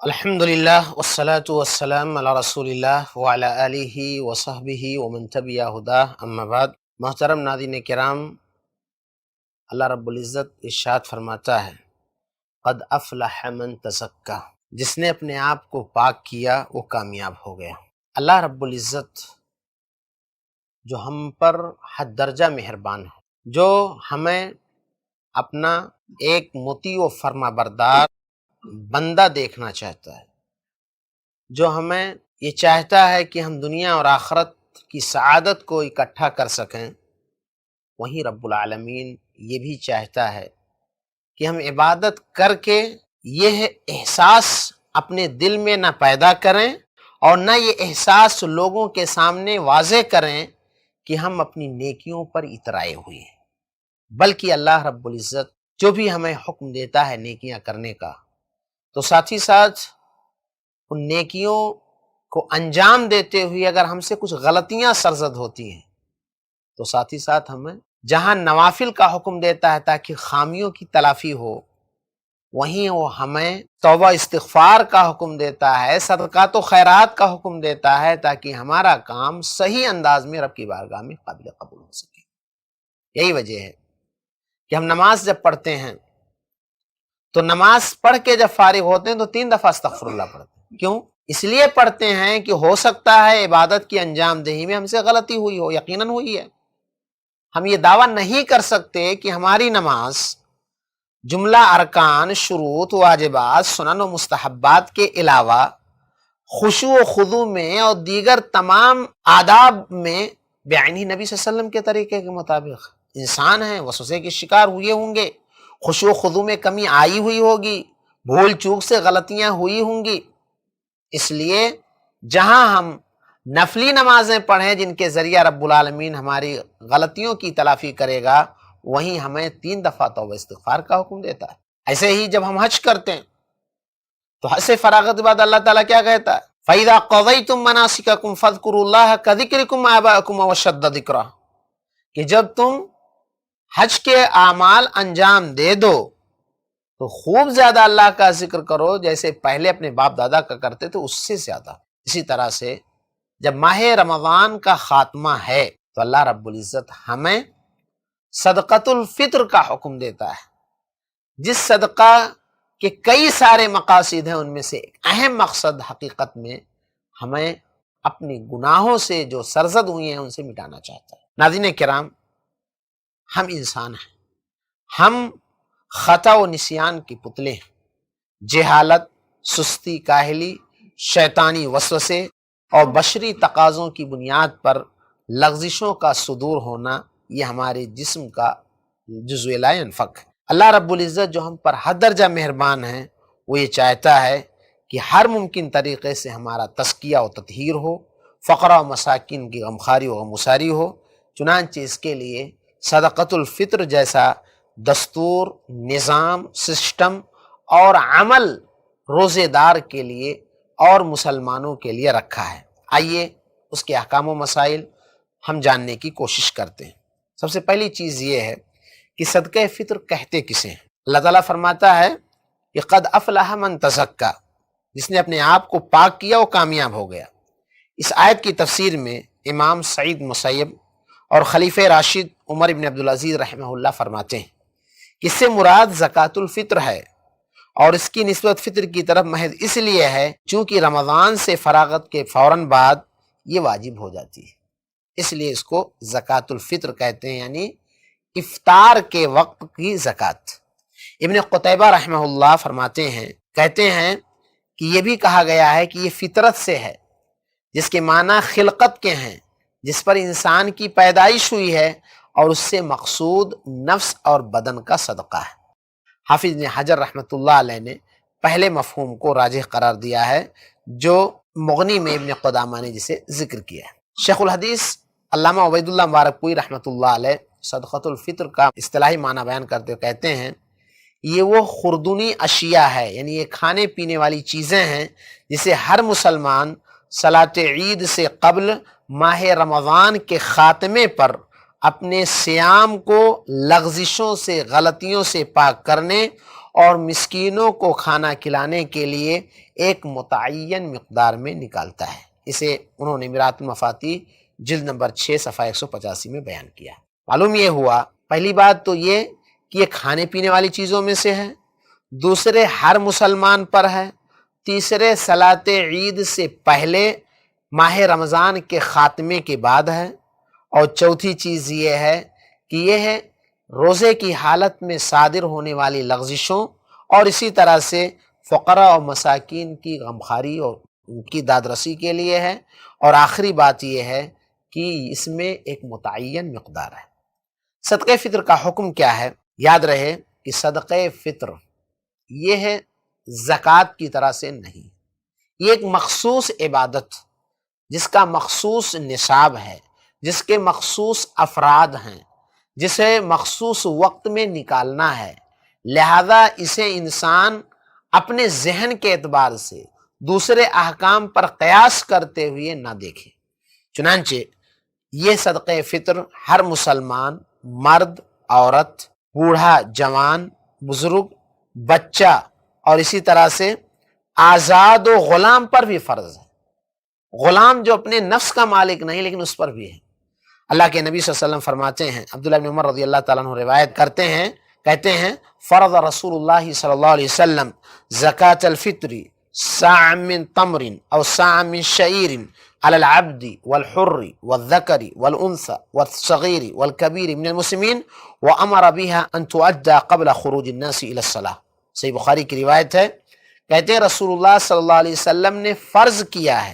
الحمدللہ والصلاة والسلام علی رسول اللہ وعلی آلہ وصحبہ ومن تبع ہداہ اما بعد۔ محترم ناظرین کرام، اللہ رب العزت ارشاد فرماتا ہے قد افلح من تزکا، جس نے اپنے آپ کو پاک کیا وہ کامیاب ہو گیا۔ اللہ رب العزت جو ہم پر حد درجہ مہربان ہے، جو ہمیں اپنا ایک مطیع و فرما بردار بندہ دیکھنا چاہتا ہے، جو ہمیں یہ چاہتا ہے کہ ہم دنیا اور آخرت کی سعادت کو اکٹھا کر سکیں، وہیں رب العالمین یہ بھی چاہتا ہے کہ ہم عبادت کر کے یہ احساس اپنے دل میں نہ پیدا کریں اور نہ یہ احساس لوگوں کے سامنے واضح کریں کہ ہم اپنی نیکیوں پر اترائے ہوئے ہیں، بلکہ اللہ رب العزت جو بھی ہمیں حکم دیتا ہے نیکیاں کرنے کا، تو ساتھ ہی ساتھ ان نیکیوں کو انجام دیتے ہوئے اگر ہم سے کچھ غلطیاں سرزد ہوتی ہیں تو ساتھ ہی ساتھ ہمیں جہاں نوافل کا حکم دیتا ہے تاکہ خامیوں کی تلافی ہو، وہیں وہ ہمیں توبہ استغفار کا حکم دیتا ہے، صدقات و خیرات کا حکم دیتا ہے تاکہ ہمارا کام صحیح انداز میں رب کی بارگاہ میں قابل قبول ہو سکے۔ یہی وجہ ہے کہ ہم نماز جب پڑھتے ہیں تو نماز پڑھ کے جب فارغ ہوتے ہیں تو 3 دفعہ استغفر اللہ پڑھتے ہیں۔ کیوں؟ اس لیے پڑھتے ہیں کہ ہو سکتا ہے عبادت کی انجام دہی میں ہم سے غلطی ہوئی ہو، یقیناً ہوئی ہے۔ ہم یہ دعویٰ نہیں کر سکتے کہ ہماری نماز جملہ ارکان، شروط، واجبات، سنن و مستحبات کے علاوہ خشوع و خضوع میں اور دیگر تمام آداب میں بعینی نبی صلی اللہ علیہ وسلم کے طریقے کے مطابق۔ انسان ہیں، وسوسے کے شکار ہوئے ہوں گے، خشوع و خضوع میں کمی آئی ہوئی ہوگی، بھول چوک سے غلطیاں ہوئی ہوں گی، اس لیے جہاں ہم نفلی نمازیں پڑھیں جن کے ذریعہ رب العالمین ہماری غلطیوں کی تلافی کرے گا، وہیں ہمیں 3 دفعہ توبہ استغفار کا حکم دیتا ہے۔ ایسے ہی جب ہم حج کرتے ہیں تو حج سے فراغت کے بعد اللہ تعالیٰ کیا کہتا ہے؟ فَإِذَا قَضَيْتُم مَنَاسِكَكُمْ فَاذْكُرُوا اللَّهَ كَذِكْرِكُمْ آبَاءَكُمْ وَأَشَدَّ ذِكْرًا، کہ جب تم حج کے اعمال انجام دے دو تو خوب زیادہ اللہ کا ذکر کرو جیسے پہلے اپنے باپ دادا کا کرتے تھے اس سے زیادہ۔ اسی طرح سے جب ماہ رمضان کا خاتمہ ہے تو اللہ رب العزت ہمیں صدقۃ الفطر کا حکم دیتا ہے، جس صدقہ کے کئی سارے مقاصد ہیں، ان میں سے ایک اہم مقصد حقیقت میں ہمیں اپنے گناہوں سے جو سرزد ہوئی ہیں ان سے مٹانا چاہتا ہے۔ ناظرین کرام، ہم انسان ہیں، ہم خطا و نسیان کے پتلے ہیں۔ جہالت، سستی، کاہلی، شیطانی وسوسے اور بشری تقاضوں کی بنیاد پر لغزشوں کا صدور ہونا یہ ہمارے جسم کا جزو لا ينفک ہے۔ اللہ رب العزت جو ہم پر حد درجہ مہربان ہیں، وہ یہ چاہتا ہے کہ ہر ممکن طریقے سے ہمارا تزکیہ و تطہیر ہو، فقراء و مساکین کی غمخواری و غمگساری ہو، چنانچہ اس کے لیے صدقۃ الفطر جیسا دستور، نظام، سسٹم اور عمل روزے دار کے لیے اور مسلمانوں کے لیے رکھا ہے۔ آئیے اس کے احکام و مسائل ہم جاننے کی کوشش کرتے ہیں۔ سب سے پہلی چیز یہ ہے کہ صدقہ فطر کہتے کسے ہیں؟ اللہ تعالیٰ فرماتا ہے کہ قد افلح من تزکا، جس نے اپنے آپ کو پاک کیا وہ کامیاب ہو گیا۔ اس آیت کی تفسیر میں امام سعید مسیب اور خلیفہ راشد عمر بن عبدالعزیز رحمہ اللہ فرماتے ہیں کہ اس سے مراد زکوٰۃ الفطر ہے، اور اس کی نسبت فطر کی طرف محض اس لیے ہے چونکہ رمضان سے فراغت کے فوراً بعد یہ واجب ہو جاتی ہے، اس لیے اس کو زکوٰۃ الفطر کہتے ہیں، یعنی افطار کے وقت کی زکوٰۃ۔ ابن قتیبہ رحمہ اللہ فرماتے ہیں، کہتے ہیں کہ یہ بھی کہا گیا ہے کہ یہ فطرت سے ہے، جس کے معنی خلقت کے ہیں، جس پر انسان کی پیدائش ہوئی ہے، اور اس سے مقصود نفس اور بدن کا صدقہ ہے۔ حافظ ابن حجر رحمۃ اللہ علیہ نے پہلے مفہوم کو راجح قرار دیا ہے جو مغنی میں ابن قدامہ نے جسے ذکر کیا ہے۔ شیخ الحدیث علامہ عبید اللہ مبارک پوری رحمۃ اللہ علیہ صدقۃ الفطر کا اصطلاحی معنی بیان کرتے ہوئے کہتے ہیں یہ وہ خوردنی اشیاء ہے، یعنی یہ کھانے پینے والی چیزیں ہیں جسے ہر مسلمان صلاۃ عید سے قبل ماہ رمضان کے خاتمے پر اپنے سیام کو لغزشوں سے، غلطیوں سے پاک کرنے اور مسکینوں کو کھانا کھلانے کے لیے ایک متعین مقدار میں نکالتا ہے۔ اسے انہوں نے میرات المفاتیح جلد نمبر 6 صفحہ 185 میں بیان کیا۔ معلوم یہ ہوا، پہلی بات تو یہ کہ یہ کھانے پینے والی چیزوں میں سے ہے، دوسرے ہر مسلمان پر ہے، تیسرے صلاۃ عید سے پہلے ماہ رمضان کے خاتمے کے بعد ہے، اور چوتھی چیز یہ ہے کہ یہ ہے روزے کی حالت میں صادر ہونے والی لغزشوں اور اسی طرح سے فقراء اور مساکین کی غمخواری اور ان کی دادرسی کے لیے ہے، اور آخری بات یہ ہے کہ اس میں ایک متعین مقدار ہے۔ صدقہ فطر کا حکم کیا ہے؟ یاد رہے کہ صدقہ فطر یہ ہے زکوٰۃ کی طرح سے نہیں، یہ ایک مخصوص عبادت جس کا مخصوص نصاب ہے، جس کے مخصوص افراد ہیں، جسے مخصوص وقت میں نکالنا ہے، لہذا اسے انسان اپنے ذہن کے اعتبار سے دوسرے احکام پر قیاس کرتے ہوئے نہ دیکھے۔ چنانچہ یہ صدقہ فطر ہر مسلمان، مرد، عورت، بوڑھا، جوان، بزرگ، بچہ اور اسی طرح سے آزاد و غلام پر بھی فرض ہے۔ غلام جو اپنے نفس کا مالک نہیں لیکن اس پر بھی ہے۔ اللہ کے نبی صلی اللہ علیہ وسلم فرماتے ہیں، عبداللہ بن عمر رضی اللہ تعالیٰ عنہ روایت کرتے ہیں، کہتے ہیں فرض رسول اللہ صلی اللہ علیہ وسلم زکاة الفطر صاع من تمر او صاع من شعیر علی العبد والحر والذکر والانثى والصغیر والکبیر من المسلمین وامر بها ان تؤدى قبل خروج الناس الى الصلاة۔ صحیح بخاری کی روایت ہے، کہتے ہیں رسول اللہ صلی اللہ علیہ وسلم نے فرض کیا ہے،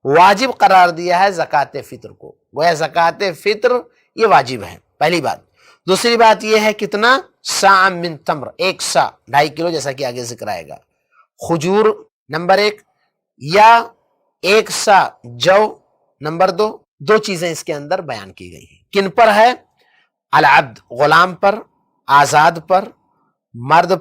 واجب قرار دیا ہے زکوٰۃ فطر کو۔ وہ زکوٰۃ فطر یہ واجب ہے، پہلی بات۔ دوسری بات یہ ہے کتنا؟ صاع من تمر، ایک سا، 2.5 کلو، جیسا کہ آگے ذکر آئے گا۔ کھجور نمبر 1، یا ایک سا جو نمبر 2، دو چیزیں اس کے اندر بیان کی گئی ہیں۔ کن پر ہے؟ العبد، غلام پر، آزاد پر، مرد